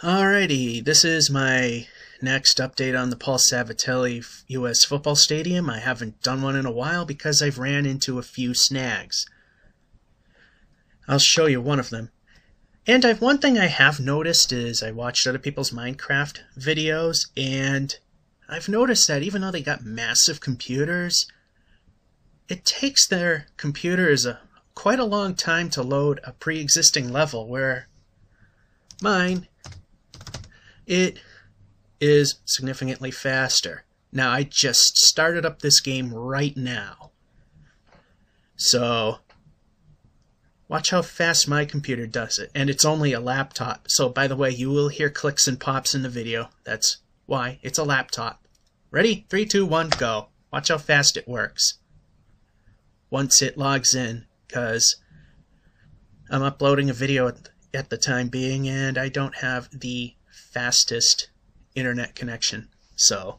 Alrighty, this is my next update on the Salvatelli US football stadium. I haven't done one in a while because I've ran into a few snags. I'll show you one of them. And one thing I have noticed is I watched other people's Minecraft videos, and I've noticed that even though they got massive computers, it takes their computers quite a long time to load a pre-existing level, where mine, it is significantly faster. Now, I just started up this game right now, so watch how fast my computer does it. And it's only a laptop, so by the way, you will hear clicks and pops in the video. That's why it's a laptop. Ready? 3, 2, 1, go. Watch how fast it works once it logs in, because I'm uploading a video at the time being, and I don't have the fastest internet connection, so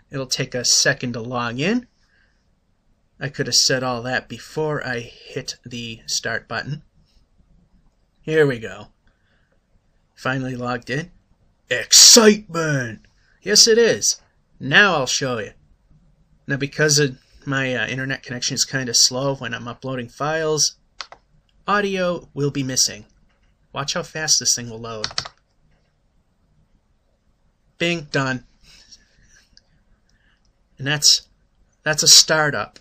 it'll take a second to log in. I could have said all that before I hit the start button. Here we go. Finally logged in. Excitement! Yes, it is. Now I'll show you. Now, because my internet connection is kind of slow when I'm uploading files, audio will be missing. Watch how fast this thing will load. Bing, done. And that's a startup.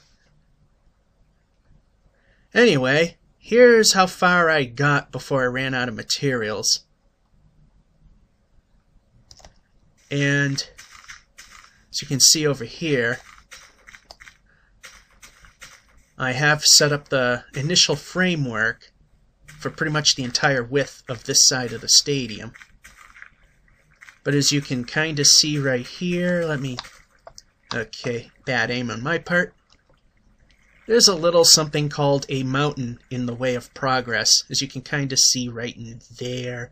Anyway, here's how far I got before I ran out of materials. And as you can see over here, I have set up the initial framework for pretty much the entire width of this side of the stadium. But as you can kind of see right here, okay, bad aim on my part. There's a little something called a mountain in the way of progress, as you can kind of see right in there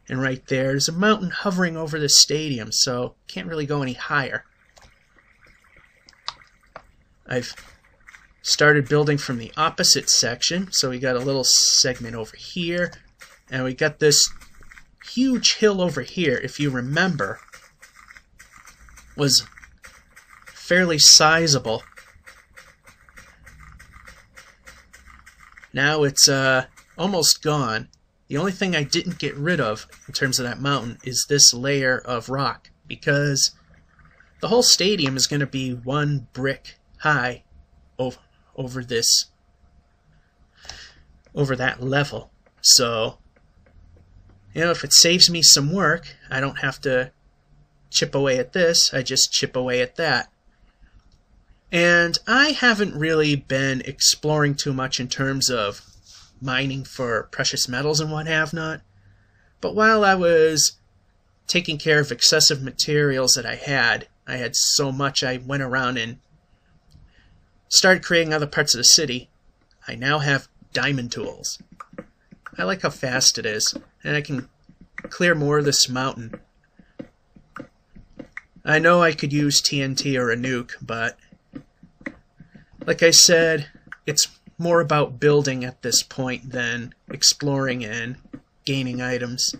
and right there. There's a mountain hovering over the stadium, so can't really go any higher. I've started building from the opposite section, so we got a little segment over here, and we got this huge hill over here, if you remember, was fairly sizable. Now it's almost gone. The only thing I didn't get rid of in terms of that mountain is this layer of rock, because the whole stadium is going to be one brick high over that level. So, if it saves me some work, I don't have to chip away at this, I just chip away at that. And I haven't really been exploring too much in terms of mining for precious metals and what have not. But while I was taking care of excessive materials that I had so much I went around and started creating other parts of the city. I now have diamond tools. I like how fast it is, and I can clear more of this mountain. I know I could use TNT or a nuke, but like I said, it's more about building at this point than exploring and gaining items.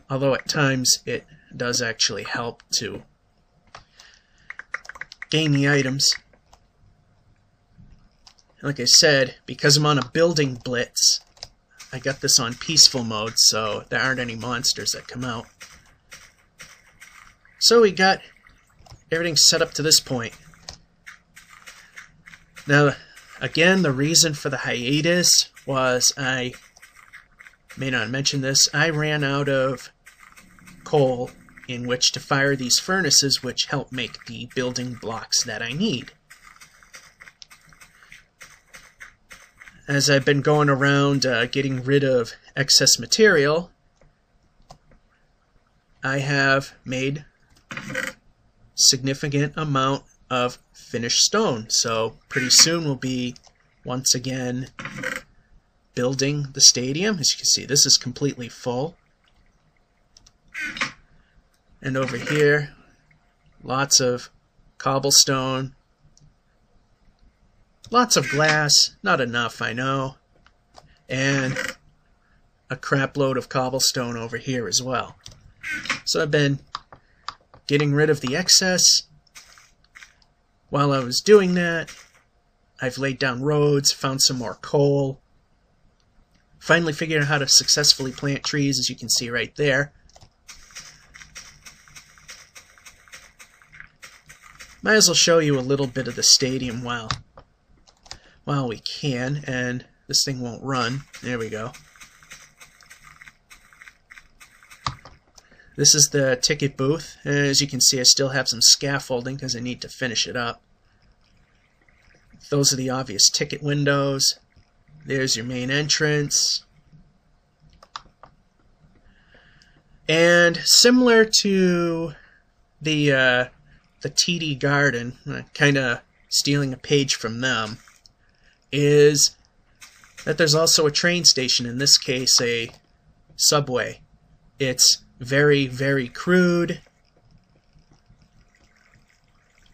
Although at times it does actually help to gain the items. Like I said, because I'm on a building blitz, I got this on peaceful mode, so there aren't any monsters that come out. So we got everything set up to this point. Now, again, the reason for the hiatus was, I may not have mentioned this, I ran out of coal in which to fire these furnaces, which help make the building blocks that I need. As I've been going around getting rid of excess material, I have made significant amount of finished stone. So pretty soon we'll be once again building the stadium. As you can see, this is completely full. And over here, lots of cobblestone. Lots of glass, not enough, I know. And a crap load of cobblestone over here as well. So I've been getting rid of the excess. While I was doing that, I've laid down roads, found some more coal, finally figured out how to successfully plant trees, as you can see right there. Might as well show you a little bit of the stadium while we can, and this thing won't run. There we go. This is the ticket booth. As you can see, I still have some scaffolding because I need to finish it up. Those are the obvious ticket windows. There's your main entrance. And similar to the TD Garden, kind of stealing a page from them, is that there's also a train station, in this case a subway. It's very, very crude.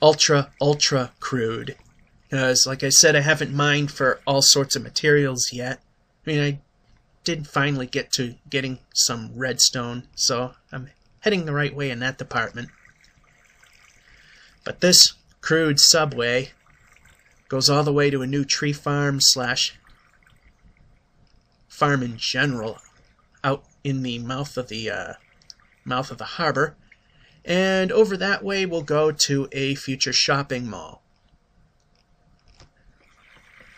Ultra crude. Because, like I said, I haven't mined for all sorts of materials yet. I mean, I did finally get to getting some redstone, so I'm heading the right way in that department. But this crude subway goes all the way to a new tree farm slash farm in general out in the mouth of the harbor, and over that way we'll go to a future shopping mall.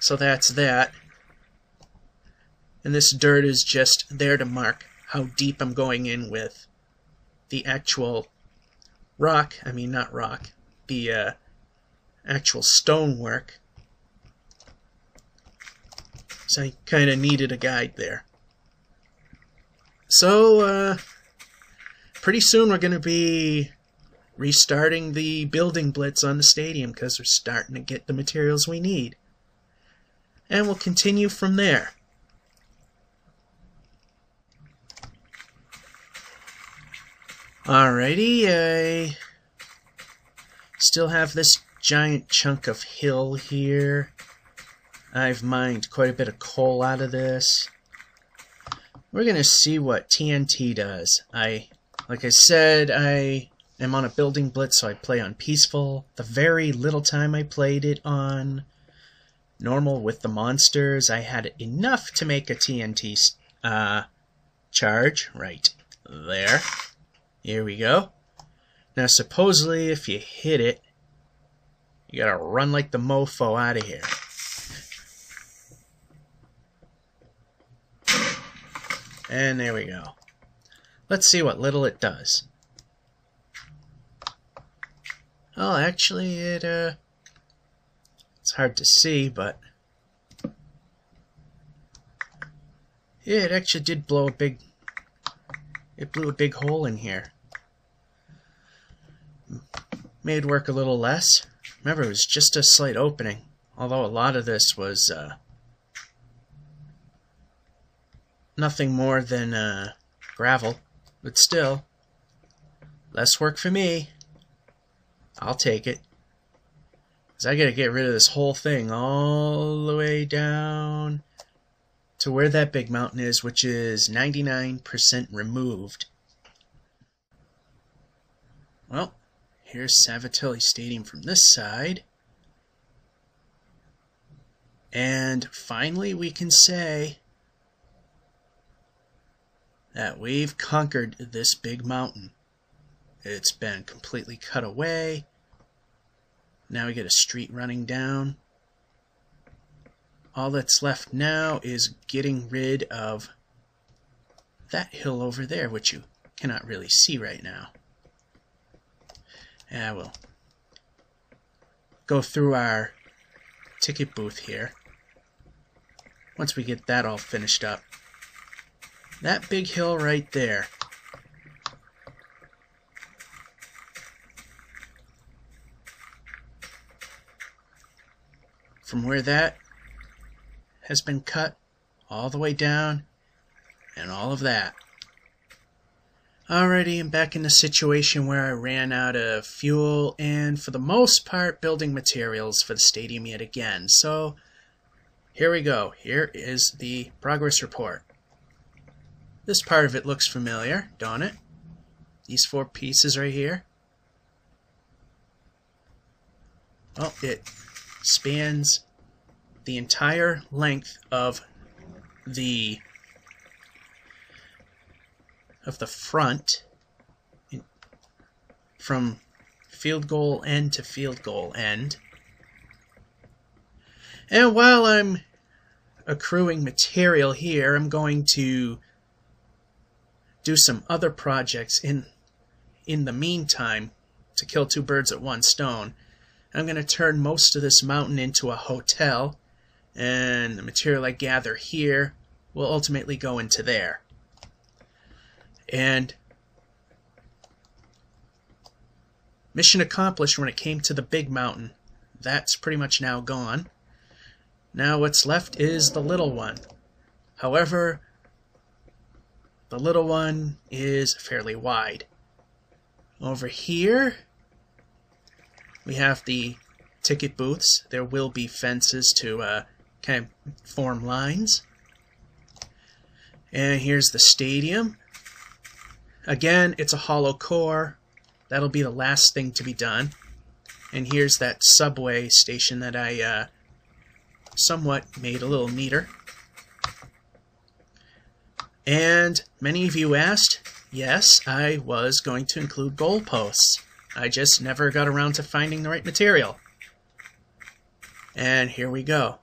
So that's that. And this dirt is just there to mark how deep I'm going in with the actual rock, I mean not rock, the actual stonework. So I kind of needed a guide there. So, pretty soon we're going to be restarting the building blitz on the stadium because we're starting to get the materials we need. And we'll continue from there. Alrighty, I still have this giant chunk of hill here. I've mined quite a bit of coal out of this. We're going to see what TNT does. Like I said, I am on a building blitz, so I play on peaceful. The very little time I played it on normal with the monsters, I had enough to make a TNT charge right there. Here we go. Now supposedly if you hit it, you gotta run like the mofo out of here. And there we go. Let's see what little it does. Well, actually it's hard to see, but yeah, it actually did blow a big, it blew a big hole in here. Made work a little less. Remember, it was just a slight opening, although a lot of this was nothing more than gravel, but still, less work for me. I'll take it. Because I gotta get rid of this whole thing all the way down to where that big mountain is, which is 99% removed. Well, here's Salvatelli Stadium from this side. And finally we can say that we've conquered this big mountain. It's been completely cut away. Now we get a street running down. All that's left now is getting rid of that hill over there, which you cannot really see right now. Yeah, we'll go through our ticket booth here. Once we get that all finished up. That big hill right there. From where that has been cut all the way down and all of that. Alrighty, I'm back in the situation where I ran out of fuel and for the most part building materials for the stadium yet again. So here we go. Here is the progress report. This part of it looks familiar, don't it? These 4 pieces right here. Well, it spans the entire length of the front from field goal end to field goal end. And while I'm accruing material here, I'm going to do some other projects in the meantime to kill 2 birds with 1 stone. I'm going to turn most of this mountain into a hotel, and the material I gather here will ultimately go into there. And mission accomplished when it came to the big mountain. That's pretty much now gone. Now what's left is the little one. However, the little one is fairly wide. Over here, we have the ticket booths. There will be fences to kind of form lines. And here's the stadium. Again, it's a hollow core. That'll be the last thing to be done. And here's that subway station that I somewhat made a little neater. And many of you asked, yes, I was going to include goalposts. I just never got around to finding the right material. And here we go.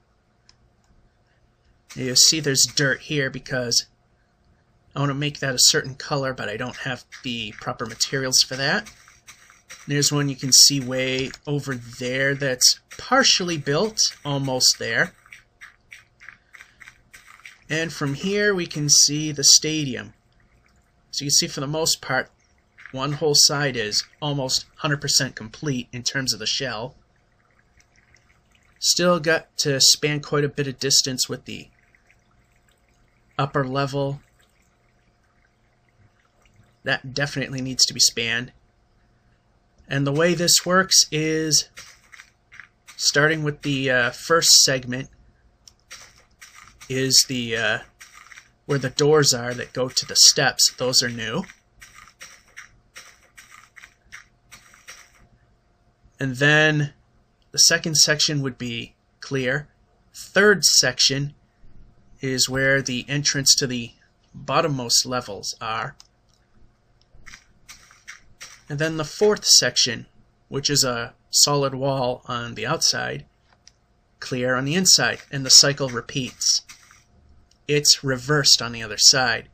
You see there's dirt here because I want to make that a certain color, but I don't have the proper materials for that. There's one you can see way over there that's partially built, almost there. And from here we can see the stadium. So you see for the most part, one whole side is almost 100% complete in terms of the shell. Still got to span quite a bit of distance with the upper level. That definitely needs to be spanned. And the way this works is starting with the first segment is the where the doors are that go to the steps. Those are new. And then the second section would be clear. Third section is where the entrance to the bottommost levels are. And then the fourth section, which is a solid wall on the outside, clear on the inside, and the cycle repeats. It's reversed on the other side.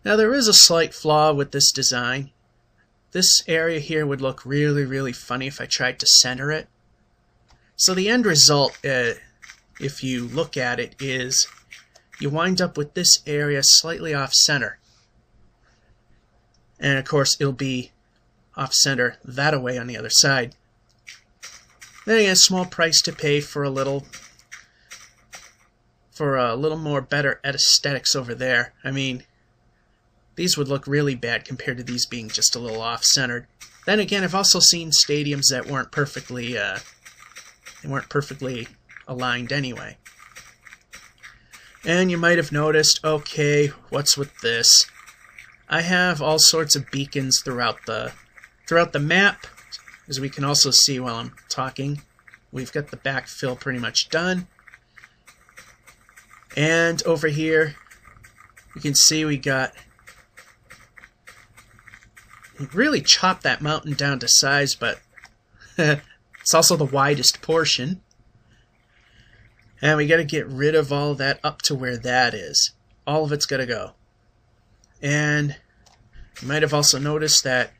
Now there is a slight flaw with this design. This area here would look really, really funny if I tried to center it. So the end result, if you look at it, is you wind up with this area slightly off-center. And of course it'll be off-center that away on the other side. Then again, a small price to pay for a little more better aesthetics over there. I mean, these would look really bad compared to these being just a little off-centered. Then again, I've also seen stadiums that weren't perfectly aligned anyway. And you might have noticed, okay, what's with this? I have all sorts of beacons throughout the map, as we can also see while I'm talking. We've got the backfill pretty much done. And over here, you can see we really chopped that mountain down to size, but it's also the widest portion. And we got to get rid of all that up to where that is. All of it's got to go. And you might have also noticed that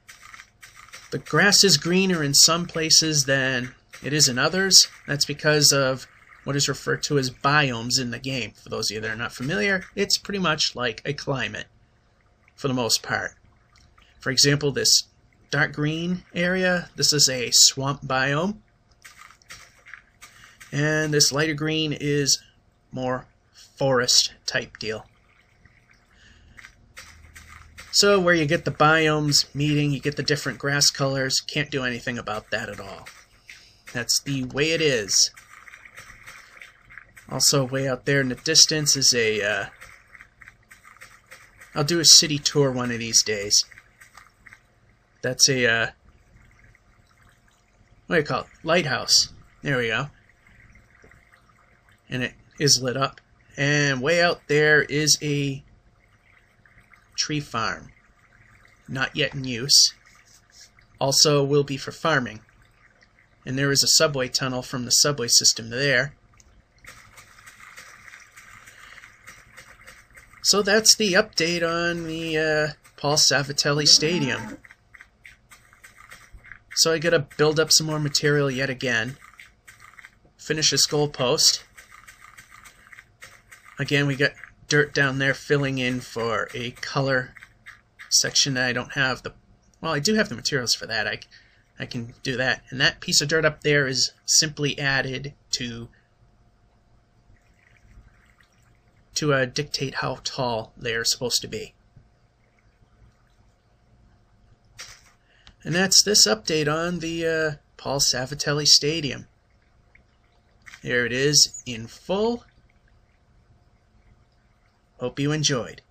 the grass is greener in some places than it is in others. That's because of what is referred to as biomes in the game. For those of you that are not familiar, it's pretty much like a climate for the most part. For example, this dark green area, this is a swamp biome. And this lighter green is more forest type deal. So where you get the biomes meeting, you get the different grass colors, can't do anything about that at all. That's the way it is. Also, way out there in the distance is a I'll do a city tour one of these days. That's a, what do you call it? Lighthouse. There we go. And it is lit up. And way out there is a tree farm. Not yet in use. Also will be for farming. And there is a subway tunnel from the subway system there. So that's the update on the Paul Salvatelli Stadium. So I gotta build up some more material yet again. Finish this goalpost. Again, we got dirt down there filling in for a color section that I don't have the... Well, I do have the materials for that. I can do that. And that piece of dirt up there is simply added to dictate how tall they're supposed to be. And that's this update on the Paul Salvatelli Stadium. There it is in full. Hope you enjoyed.